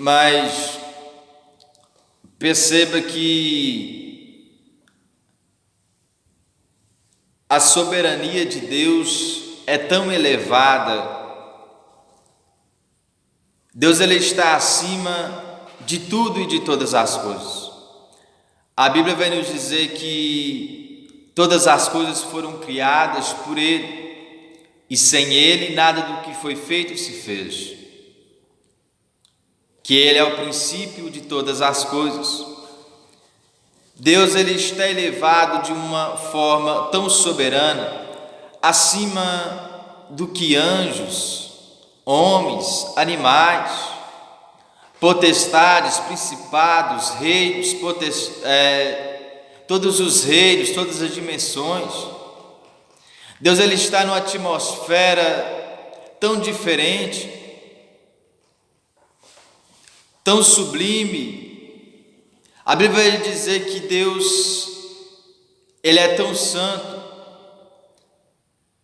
Mas perceba que a soberania de Deus é tão elevada. Deus ele está acima de tudo e de todas as coisas. A Bíblia vai nos dizer que todas as coisas foram criadas por Ele, e sem Ele nada do que foi feito se fez. Que Ele é o princípio de todas as coisas. Deus ele está elevado de uma forma tão soberana, acima do que anjos, homens, animais, potestades, principados, reinos, todos os reinos, todas as dimensões. Deus ele está numa atmosfera tão diferente, tão sublime. A Bíblia vai dizer que Deus ele é tão santo,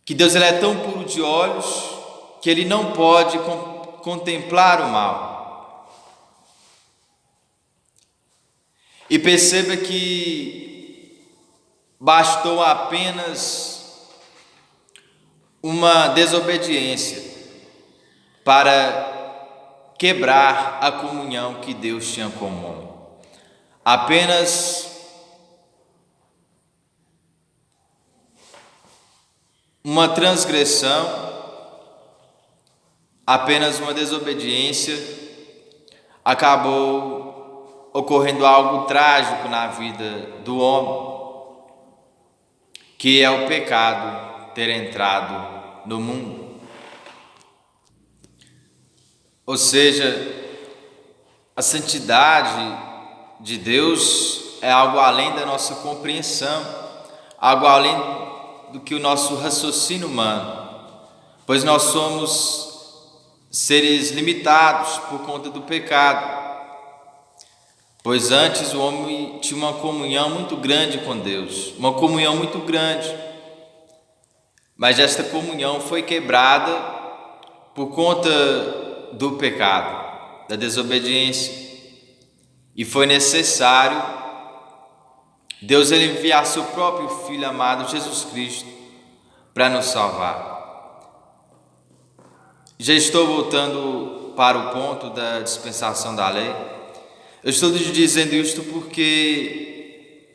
que Deus ele é tão puro de olhos, que ele não pode contemplar o mal. E perceba que bastou apenas uma desobediência para quebrar a comunhão que Deus tinha com o homem. Apenas uma transgressão, apenas uma desobediência, acabou ocorrendo algo trágico na vida do homem, que é o pecado ter entrado no mundo. Ou seja, a santidade de Deus é algo além da nossa compreensão, algo além do que o nosso raciocínio humano, pois nós somos seres limitados por conta do pecado. Pois antes o homem tinha uma comunhão muito grande com Deus, uma comunhão muito grande, mas esta comunhão foi quebrada por conta do pecado, da desobediência, e foi necessário Deus ele enviar seu próprio Filho amado Jesus Cristo para nos salvar. Já estou voltando para o ponto da dispensação da lei. Eu estou dizendo isto porque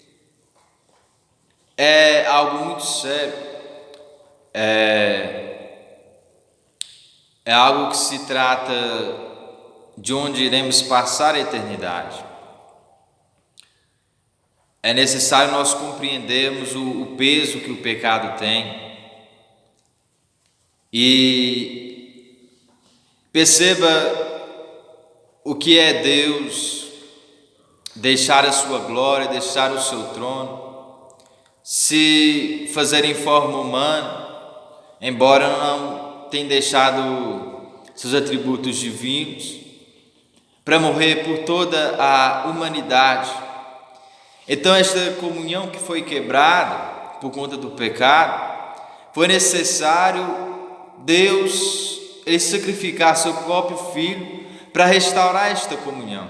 é algo muito sério, é algo que se trata de onde iremos passar a eternidade. É necessário nós compreendermos o peso que o pecado tem e perceba o que é Deus deixar a sua glória, deixar o seu trono, se fazer em forma humana, embora não tenha deixado seus atributos divinos, para morrer por toda a humanidade. Então esta comunhão que foi quebrada por conta do pecado, foi necessário Deus ele sacrificar seu próprio Filho para restaurar esta comunhão.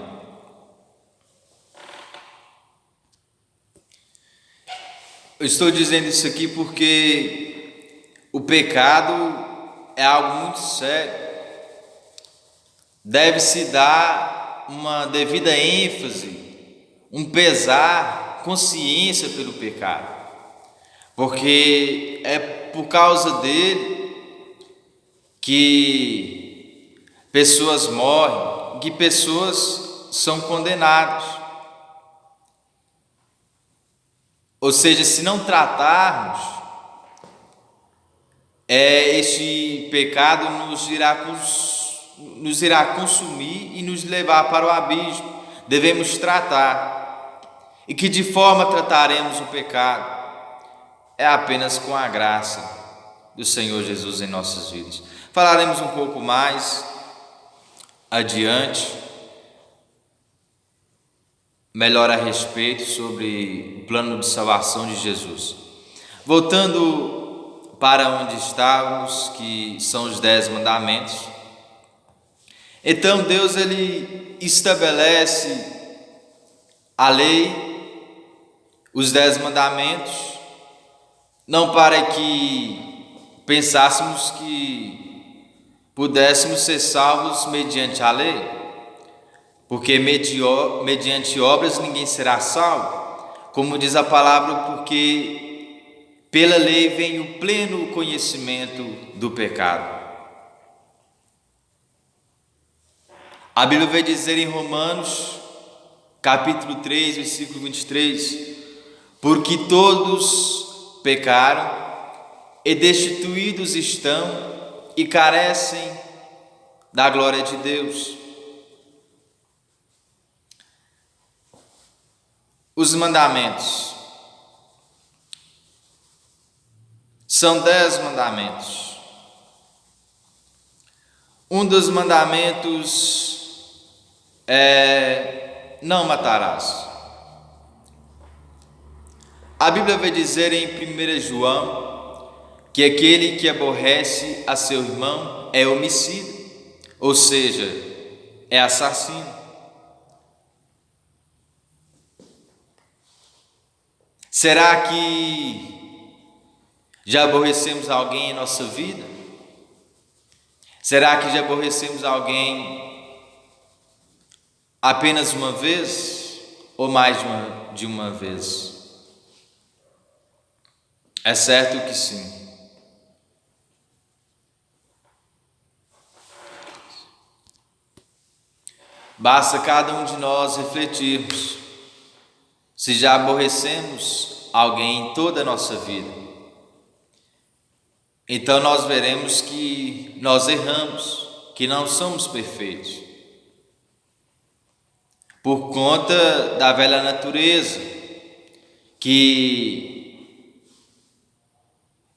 Eu estou dizendo isso aqui porque o pecado é algo muito sério. Deve-se dar uma devida ênfase, um pesar, consciência pelo pecado, porque é por causa dele que pessoas morrem, que pessoas são condenadas. Ou seja, se não tratarmos, este pecado nos irá consumir e nos levar para o abismo. Devemos tratar. E que de forma trataremos o pecado? É apenas com a graça do Senhor Jesus em nossas vidas. Falaremos um pouco mais adiante, melhor a respeito sobre o plano de salvação de Jesus. Voltando para onde estávamos, que são os 10 mandamentos, Então Deus ele estabelece a lei, os 10 mandamentos, não para que pensássemos que pudéssemos ser salvos mediante a lei, porque mediante obras ninguém será salvo, como diz a palavra, porque pela lei vem o pleno conhecimento do pecado. A Bíblia vai dizer em Romanos, capítulo 3, versículo 23, porque todos pecaram e destituídos estão e carecem da glória de Deus. Os mandamentos são 10 mandamentos. Um dos mandamentos é: não matarás. A Bíblia vai dizer em 1 João que aquele que aborrece a seu irmão é homicida, ou seja, é assassino. Será que já aborrecemos alguém em nossa vida? Será que já aborrecemos alguém apenas uma vez ou mais de uma vez? É certo que sim. Basta cada um de nós refletirmos se já aborrecemos alguém em toda a nossa vida. Então nós veremos que nós erramos, que não somos perfeitos, por conta da velha natureza que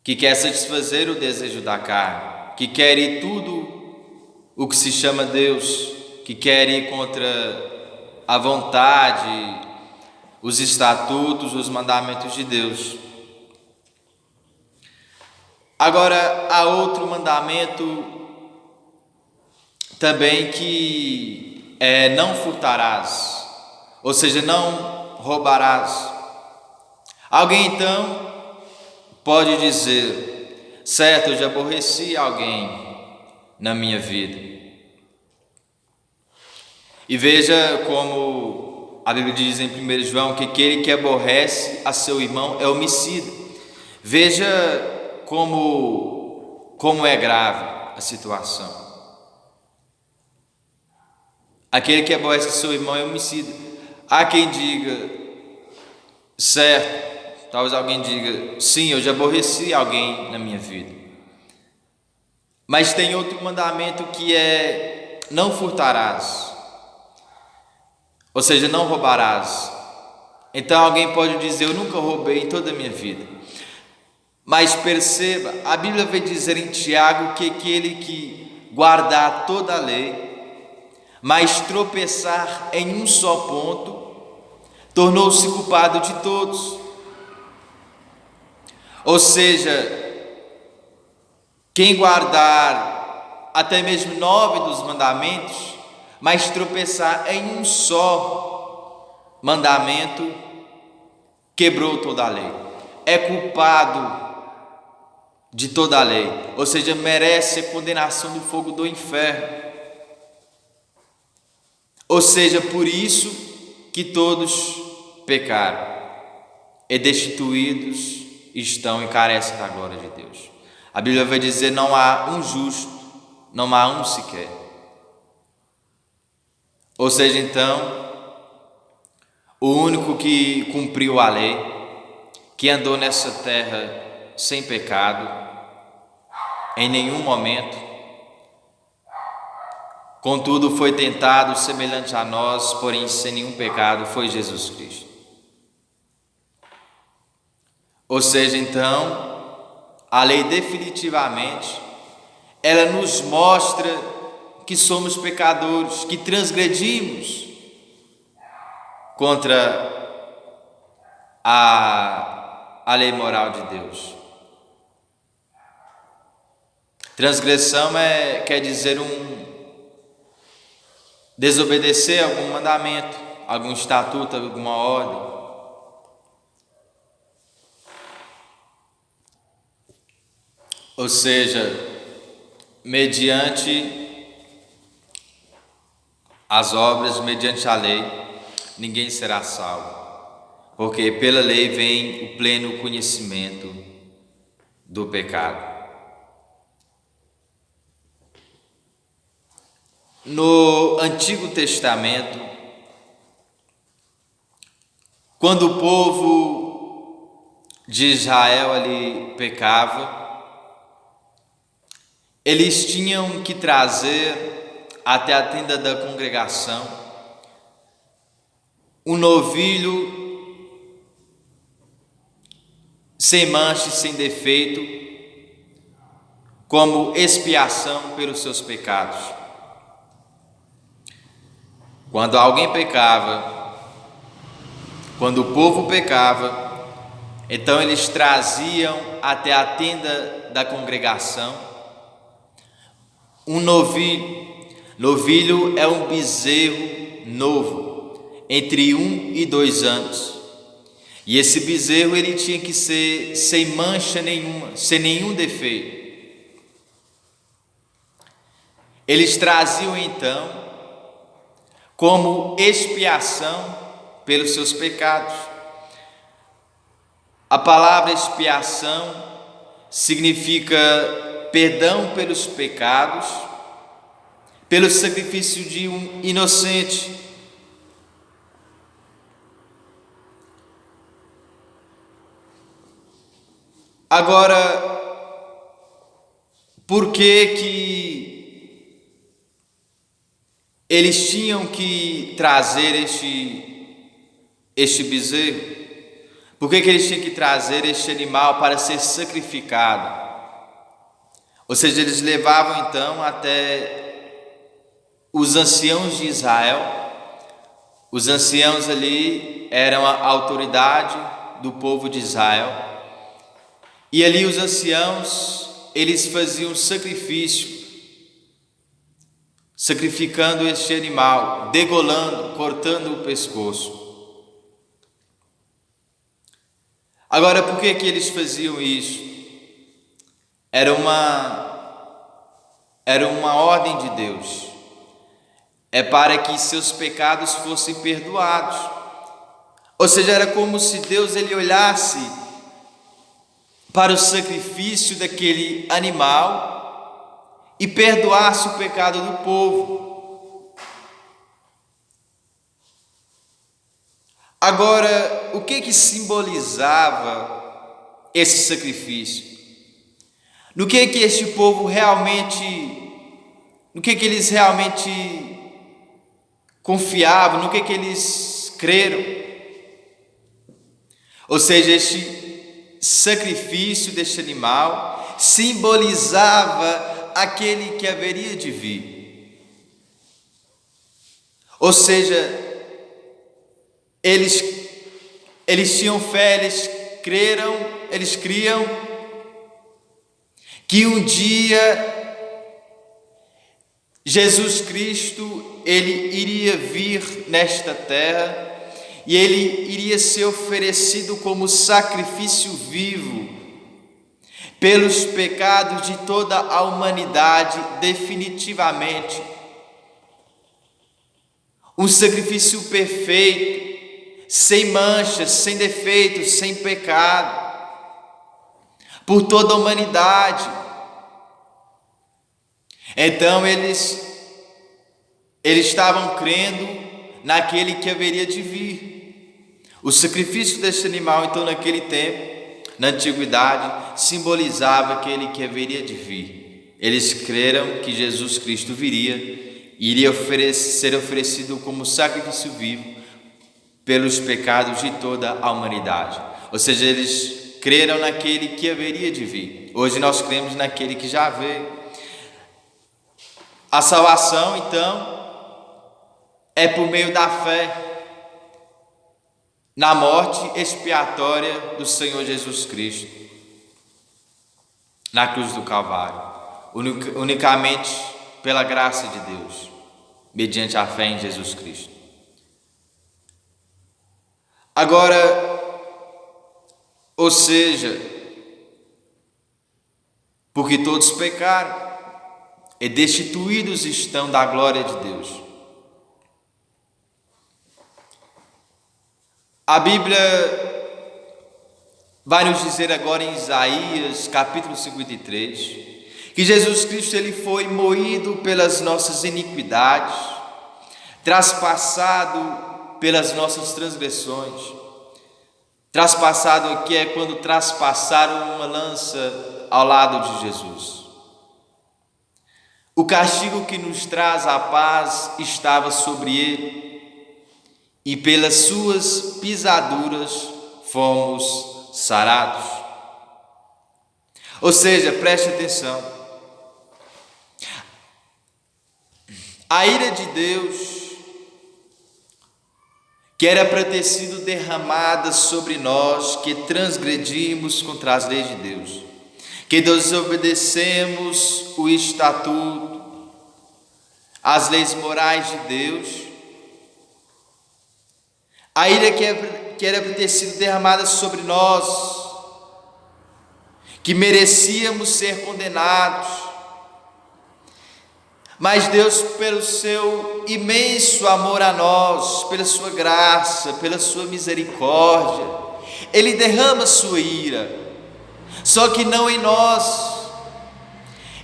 quer satisfazer o desejo da carne, que quer ir tudo o que se chama Deus, que quer ir contra a vontade, os estatutos, os mandamentos de Deus. Agora, há outro mandamento também que é: não furtarás, ou seja, não roubarás. Alguém então pode dizer: certo, eu já aborreci alguém na minha vida. E veja como a Bíblia diz em 1 João que aquele que aborrece a seu irmão é homicida. Veja como é grave a situação. Aquele que aborrece seu irmão é homicida. Há quem diga: certo, talvez alguém diga: sim, eu já aborreci alguém na minha vida. Mas tem outro mandamento que é: não furtarás, ou seja, não roubarás. Então alguém pode dizer: eu nunca roubei em toda a minha vida. Mas perceba, a Bíblia vai dizer em Tiago que aquele que guardar toda a lei, mas tropeçar em um só ponto, tornou-se culpado de todos. Ou seja, quem guardar até mesmo 9 dos mandamentos, mas tropeçar em um só mandamento, quebrou toda a lei, é culpado de toda a lei, ou seja, merece a condenação do fogo do inferno. Ou seja, por isso que todos pecaram e destituídos estão e carecem da glória de Deus. A Bíblia vai dizer: não há um justo, não há um sequer. Ou seja, então, o único que cumpriu a lei, que andou nessa terra sem pecado, em nenhum momento, contudo foi tentado semelhante a nós, porém sem nenhum pecado, foi Jesus Cristo. Ou seja, então, a lei definitivamente, ela nos mostra que somos pecadores, que transgredimos contra a lei moral de Deus. Transgressão quer dizer desobedecer algum mandamento, algum estatuto, alguma ordem. Ou seja, mediante as obras, mediante a lei, ninguém será salvo, porque pela lei vem o pleno conhecimento do pecado. No Antigo Testamento, quando o povo de Israel ali pecava, eles tinham que trazer até a tenda da congregação um novilho sem mancha e sem defeito, como expiação pelos seus pecados. Quando alguém pecava, quando o povo pecava, então eles traziam até a tenda da congregação um novilho. Novilho é um bezerro novo, entre 1 e 2 anos. E esse bezerro ele tinha que ser sem mancha nenhuma, sem nenhum defeito. Eles traziam então como expiação pelos seus pecados. A palavra expiação significa perdão pelos pecados, pelo sacrifício de um inocente. Agora, por que eles tinham que trazer este bezerro? Por que eles tinham que trazer este animal para ser sacrificado? Ou seja, eles levavam então até os anciãos de Israel. Os anciãos ali eram a autoridade do povo de Israel. E ali os anciãos, eles faziam sacrifício, sacrificando este animal, degolando, cortando o pescoço. Agora, por que eles faziam isso? Era uma ordem de Deus. É para que seus pecados fossem perdoados. Ou seja, era como se Deus ele olhasse para o sacrifício daquele animal e perdoasse o pecado do povo. Agora, o que simbolizava esse sacrifício? No que este povo realmente, no que eles realmente confiavam, no que eles creram? Ou seja, este sacrifício deste animal simbolizava aquele que haveria de vir. Ou seja, eles tinham fé, eles criam que um dia Jesus Cristo ele iria vir nesta terra e ele iria ser oferecido como sacrifício vivo pelos pecados de toda a humanidade, definitivamente. Um sacrifício perfeito, sem manchas, sem defeitos, sem pecado, por toda a humanidade. Então eles estavam crendo naquele que haveria de vir. O sacrifício deste animal, então, naquele tempo, na antiguidade, simbolizava aquele que haveria de vir. Eles creram que Jesus Cristo viria e iria ser oferecido como sacrifício vivo pelos pecados de toda a humanidade. Ou seja, eles creram naquele que haveria de vir. Hoje nós cremos naquele que já veio. A salvação, então, é por meio da fé na morte expiatória do Senhor Jesus Cristo, na cruz do Calvário, unicamente pela graça de Deus, mediante a fé em Jesus Cristo. Agora, ou seja, porque todos pecaram e destituídos estão da glória de Deus. A Bíblia vai nos dizer agora em Isaías, capítulo 53, que Jesus Cristo ele foi moído pelas nossas iniquidades, traspassado pelas nossas transgressões. Traspassado aqui é quando traspassaram uma lança ao lado de Jesus. O castigo que nos traz a paz estava sobre ele, e pelas suas pisaduras fomos sarados. Ou seja, preste atenção. A ira de Deus, que era para ter sido derramada sobre nós, que transgredimos contra as leis de Deus, que desobedecemos o estatuto, as leis morais de Deus, a ira que era para ter sido derramada sobre nós, que merecíamos ser condenados, mas Deus, pelo seu imenso amor a nós, pela sua graça, pela sua misericórdia, Ele derrama sua ira, só que não em nós.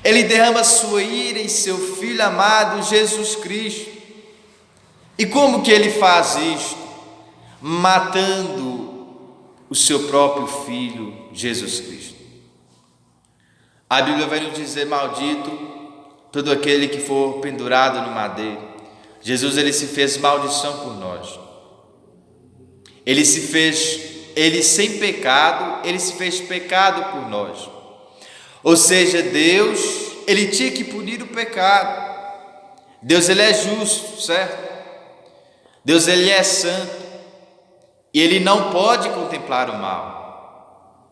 Ele derrama sua ira em seu Filho amado, Jesus Cristo. E como que Ele faz isto? Matando o seu próprio Filho, Jesus Cristo. A Bíblia vai nos dizer: maldito todo aquele que for pendurado no madeiro. Jesus ele se fez maldição por nós. Ele sem pecado, ele se fez pecado por nós. Ou seja, Deus, ele tinha que punir o pecado. Deus ele é justo, certo? Deus ele é santo e ele não pode contemplar o mal.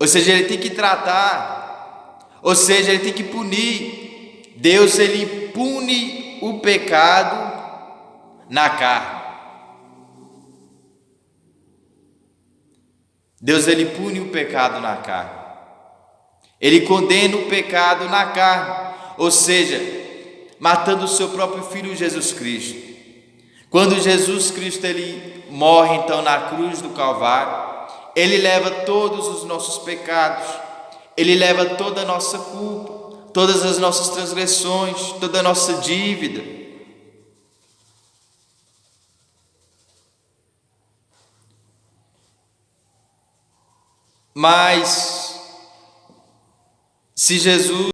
Ou seja, ele tem que tratar. Ou seja, ele tem que punir. Deus ele pune o pecado na carne. Deus ele pune o pecado na carne. Ele condena o pecado na carne, ou seja, matando o seu próprio Filho Jesus Cristo. Quando Jesus Cristo ele morre então na cruz do Calvário, ele leva todos os nossos pecados. Ele leva toda a nossa culpa, todas as nossas transgressões, toda a nossa dívida. Mas, se Jesus